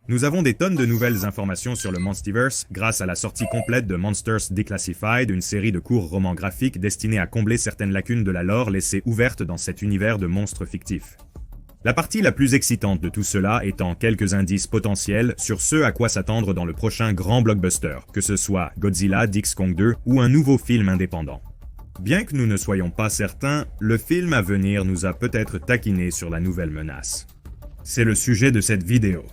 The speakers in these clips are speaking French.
Nous avons des tonnes de nouvelles informations sur le Monsterverse grâce à la sortie complète de Monsters Declassified, une série de courts romans graphiques destinés à combler certaines lacunes de la lore laissées ouvertes dans cet univers de monstres fictifs. La partie la plus excitante de tout cela étant quelques indices potentiels sur ce à quoi s'attendre dans le prochain grand blockbuster, que ce soit Godzilla, X Kong 2 ou un nouveau film indépendant. Bien que nous ne soyons pas certains, le film à venir nous a peut-être taquinés sur la nouvelle menace. C'est le sujet de cette vidéo.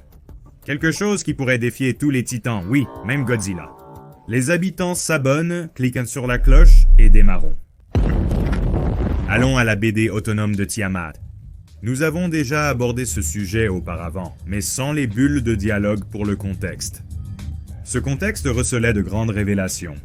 Quelque chose qui pourrait défier tous les titans, oui, même Godzilla. Les habitants s'abonnent, cliquent sur la cloche et démarrons. Allons à la BD autonome de Tiamat. Nous avons déjà abordé ce sujet auparavant, mais sans les bulles de dialogue pour le contexte. Ce contexte recelait de grandes révélations.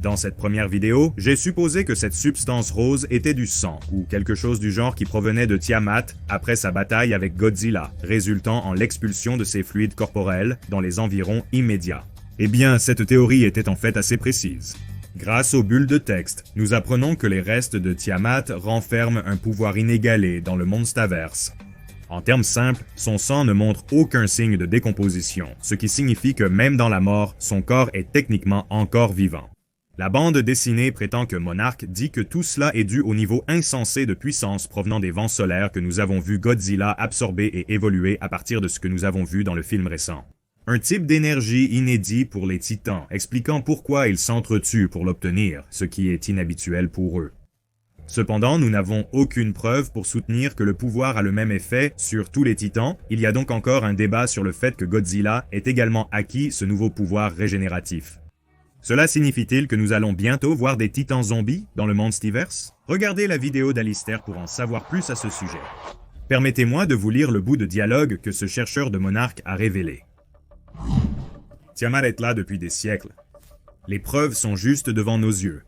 Dans cette première vidéo, j'ai supposé que cette substance rose était du sang, ou quelque chose du genre qui provenait de Tiamat après sa bataille avec Godzilla, résultant en l'expulsion de ses fluides corporels dans les environs immédiats. Eh bien, cette théorie était en fait assez précise. Grâce aux bulles de texte, nous apprenons que les restes de Tiamat renferment un pouvoir inégalé dans le Monsterverse. En termes simples, son sang ne montre aucun signe de décomposition, ce qui signifie que même dans la mort, son corps est techniquement encore vivant. La bande dessinée prétend que Monarch dit que tout cela est dû au niveau insensé de puissance provenant des vents solaires que nous avons vu Godzilla absorber et évoluer à partir de ce que nous avons vu dans le film récent. Un type d'énergie inédit pour les titans, expliquant pourquoi ils s'entretuent pour l'obtenir, ce qui est inhabituel pour eux. Cependant, nous n'avons aucune preuve pour soutenir que le pouvoir a le même effet sur tous les titans. Il y a donc encore un débat sur le fait que Godzilla ait également acquis ce nouveau pouvoir régénératif. Cela signifie-t-il que nous allons bientôt voir des titans zombies dans le Monsterverse? Regardez la vidéo d'Alistair pour en savoir plus à ce sujet. Permettez-moi de vous lire le bout de dialogue que ce chercheur de Monarch a révélé. Tiamat est là depuis des siècles. Les preuves sont juste devant nos yeux.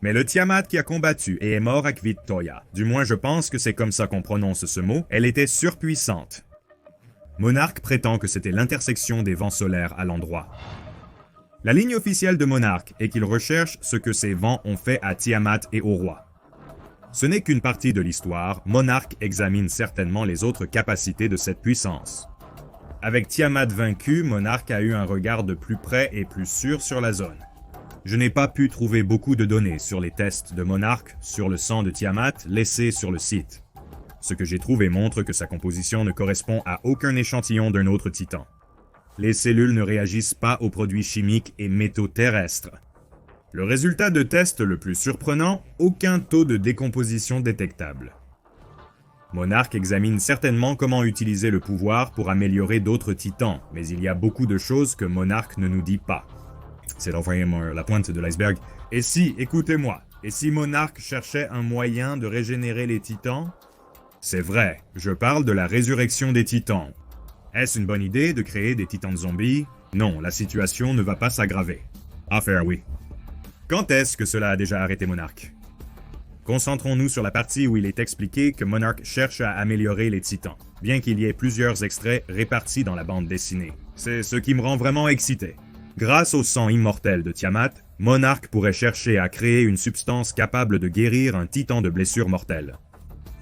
Mais le Tiamat qui a combattu et est mort à Kvittoya, du moins je pense que c'est comme ça qu'on prononce ce mot, elle était surpuissante. Monarch prétend que c'était l'intersection des vents solaires à l'endroit. La ligne officielle de Monarch est qu'il recherche ce que ces vents ont fait à Tiamat et au roi. Ce n'est qu'une partie de l'histoire, Monarch examine certainement les autres capacités de cette puissance. Avec Tiamat vaincu, Monarch a eu un regard de plus près et plus sûr sur la zone. Je n'ai pas pu trouver beaucoup de données sur les tests de Monarch sur le sang de Tiamat laissés sur le site. Ce que j'ai trouvé montre que sa composition ne correspond à aucun échantillon d'un autre titan. Les cellules ne réagissent pas aux produits chimiques et métaux terrestres. Le résultat de test le plus surprenant, aucun taux de décomposition détectable. Monarch examine certainement comment utiliser le pouvoir pour améliorer d'autres titans, mais il y a beaucoup de choses que Monarch ne nous dit pas. C'est vraiment la pointe de l'iceberg. Et si, écoutez-moi, et si Monarch cherchait un moyen de régénérer les titans? C'est vrai, je parle de la résurrection des titans. Est-ce une bonne idée de créer des titans zombies? Non, la situation ne va pas s'aggraver. Affaire oui. Quand est-ce que cela a déjà arrêté Monarch? Concentrons-nous sur la partie où il est expliqué que Monarch cherche à améliorer les titans, bien qu'il y ait plusieurs extraits répartis dans la bande dessinée. C'est ce qui me rend vraiment excité. Grâce au sang immortel de Tiamat, Monarch pourrait chercher à créer une substance capable de guérir un titan de blessures mortelles.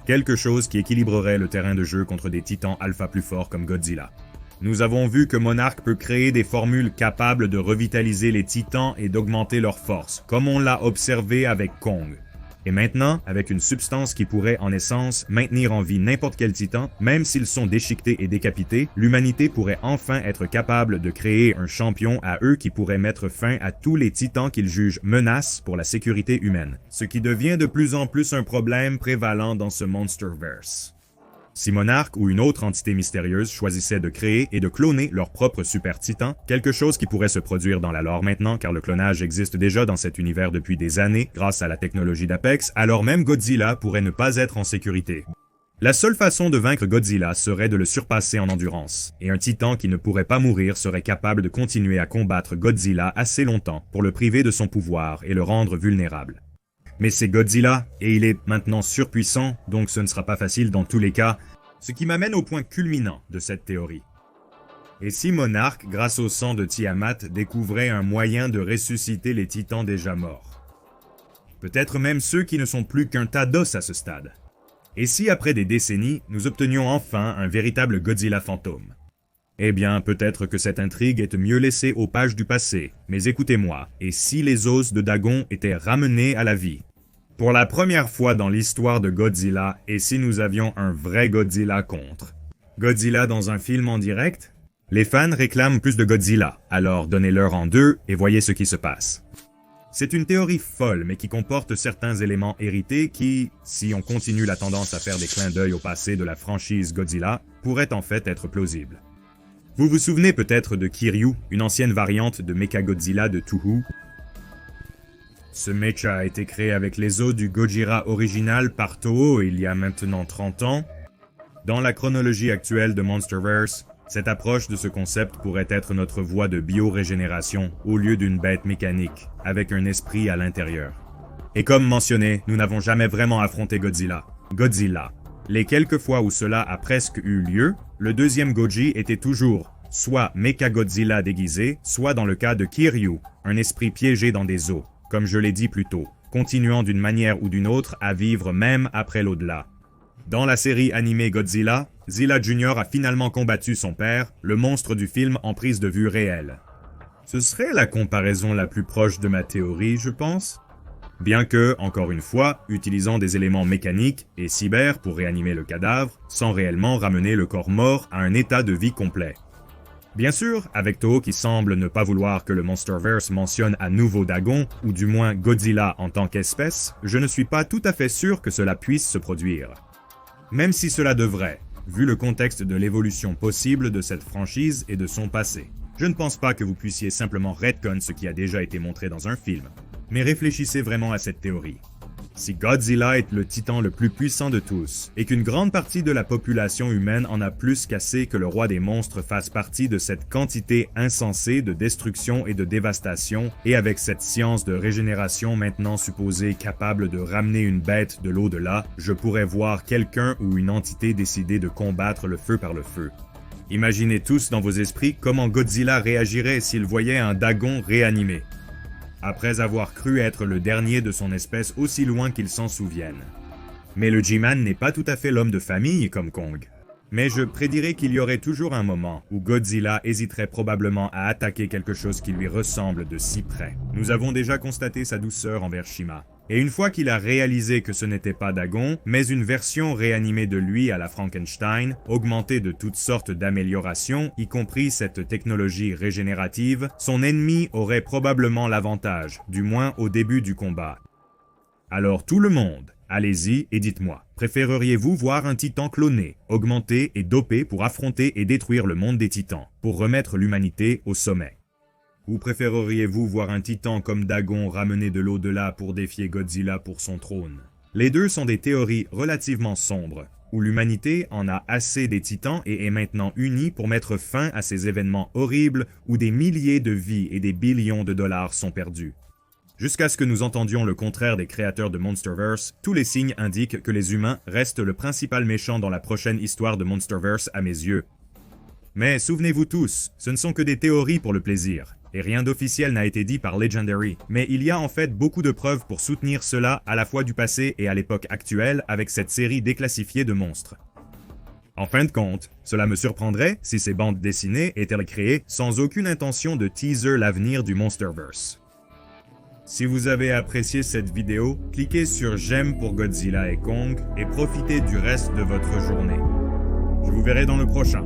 Quelque chose qui équilibrerait le terrain de jeu contre des titans alpha plus forts comme Godzilla. Nous avons vu que Monarch peut créer des formules capables de revitaliser les titans et d'augmenter leur force, comme on l'a observé avec Kong. Et maintenant, avec une substance qui pourrait, en essence, maintenir en vie n'importe quel titan, même s'ils sont déchiquetés et décapités, l'humanité pourrait enfin être capable de créer un champion à eux qui pourrait mettre fin à tous les titans qu'ils jugent menaces pour la sécurité humaine, ce qui devient de plus en plus un problème prévalent dans ce Monsterverse. Si Monarch ou une autre entité mystérieuse choisissait de créer et de cloner leur propre super titan, quelque chose qui pourrait se produire dans la lore maintenant car le clonage existe déjà dans cet univers depuis des années grâce à la technologie d'Apex, alors même Godzilla pourrait ne pas être en sécurité. La seule façon de vaincre Godzilla serait de le surpasser en endurance, et un titan qui ne pourrait pas mourir serait capable de continuer à combattre Godzilla assez longtemps pour le priver de son pouvoir et le rendre vulnérable. Mais c'est Godzilla, et il est maintenant surpuissant, donc ce ne sera pas facile dans tous les cas, ce qui m'amène au point culminant de cette théorie. Et si Monarch, grâce au sang de Tiamat, découvrait un moyen de ressusciter les titans déjà morts? Peut-être même ceux qui ne sont plus qu'un tas d'os à ce stade. Et si après des décennies, nous obtenions enfin un véritable Godzilla fantôme? Eh bien, peut-être que cette intrigue est mieux laissée aux pages du passé, mais écoutez-moi, et si les os de Dagon étaient ramenés à la vie? Pour la première fois dans l'histoire de Godzilla, et si nous avions un vrai Godzilla contre? Godzilla dans un film en direct? Les fans réclament plus de Godzilla, alors donnez-leur en deux et voyez ce qui se passe. C'est une théorie folle, mais qui comporte certains éléments hérités qui, si on continue la tendance à faire des clins d'œil au passé de la franchise Godzilla, pourraient en fait être plausibles. Vous vous souvenez peut-être de Kiryu, une ancienne variante de Mechagodzilla de Toho? Ce mecha a été créé avec les os du Gojira original par Toho il y a maintenant 30 ans. Dans la chronologie actuelle de Monsterverse, cette approche de ce concept pourrait être notre voie de biorégénération au lieu d'une bête mécanique, avec un esprit à l'intérieur. Et comme mentionné, nous n'avons jamais vraiment affronté Godzilla. Les quelques fois où cela a presque eu lieu, le deuxième Goji était toujours soit Mechagodzilla déguisé, soit dans le cas de Kiryu, un esprit piégé dans des os, comme je l'ai dit plus tôt, continuant d'une manière ou d'une autre à vivre même après l'au-delà. Dans la série animée Godzilla, Zilla Jr. a finalement combattu son père, le monstre du film en prise de vue réelle. Ce serait la comparaison la plus proche de ma théorie, je pense. Bien que, encore une fois, utilisant des éléments mécaniques et cyber pour réanimer le cadavre, sans réellement ramener le corps mort à un état de vie complet. Bien sûr, avec Toho qui semble ne pas vouloir que le Monsterverse mentionne à nouveau Dagon, ou du moins Godzilla en tant qu'espèce, je ne suis pas tout à fait sûr que cela puisse se produire. Même si cela devrait, vu le contexte de l'évolution possible de cette franchise et de son passé. Je ne pense pas que vous puissiez simplement retcon ce qui a déjà été montré dans un film. Mais réfléchissez vraiment à cette théorie. Si Godzilla est le titan le plus puissant de tous, et qu'une grande partie de la population humaine en a plus qu'assez que le roi des monstres fasse partie de cette quantité insensée de destruction et de dévastation, et avec cette science de régénération maintenant supposée capable de ramener une bête de l'au-delà, je pourrais voir quelqu'un ou une entité décider de combattre le feu par le feu. Imaginez tous dans vos esprits comment Godzilla réagirait s'il voyait un Dagon réanimé. Après avoir cru être le dernier de son espèce aussi loin qu'il s'en souvienne. Mais le G-Man n'est pas tout à fait l'homme de famille comme Kong. Mais je prédirais qu'il y aurait toujours un moment où Godzilla hésiterait probablement à attaquer quelque chose qui lui ressemble de si près. Nous avons déjà constaté sa douceur envers Shima. Et une fois qu'il a réalisé que ce n'était pas Dagon, mais une version réanimée de lui à la Frankenstein, augmentée de toutes sortes d'améliorations, y compris cette technologie régénérative, son ennemi aurait probablement l'avantage, du moins au début du combat. Alors tout le monde, allez-y et dites-moi, préféreriez-vous voir un titan cloné, augmenté et dopé pour affronter et détruire le monde des titans, pour remettre l'humanité au sommet? Ou préféreriez-vous voir un titan comme Dagon ramené de l'au-delà pour défier Godzilla pour son trône? Les deux sont des théories relativement sombres, où l'humanité en a assez des titans et est maintenant unie pour mettre fin à ces événements horribles où des milliers de vies et des billions de dollars sont perdus. Jusqu'à ce que nous entendions le contraire des créateurs de Monsterverse, tous les signes indiquent que les humains restent le principal méchant dans la prochaine histoire de Monsterverse à mes yeux. Mais souvenez-vous tous, ce ne sont que des théories pour le plaisir. Et rien d'officiel n'a été dit par Legendary, mais il y a en fait beaucoup de preuves pour soutenir cela à la fois du passé et à l'époque actuelle avec cette série déclassifiée de monstres. En fin de compte, cela me surprendrait si ces bandes dessinées étaient créées sans aucune intention de teaser l'avenir du Monsterverse. Si vous avez apprécié cette vidéo, cliquez sur j'aime pour Godzilla et Kong et profitez du reste de votre journée. Je vous verrai dans le prochain.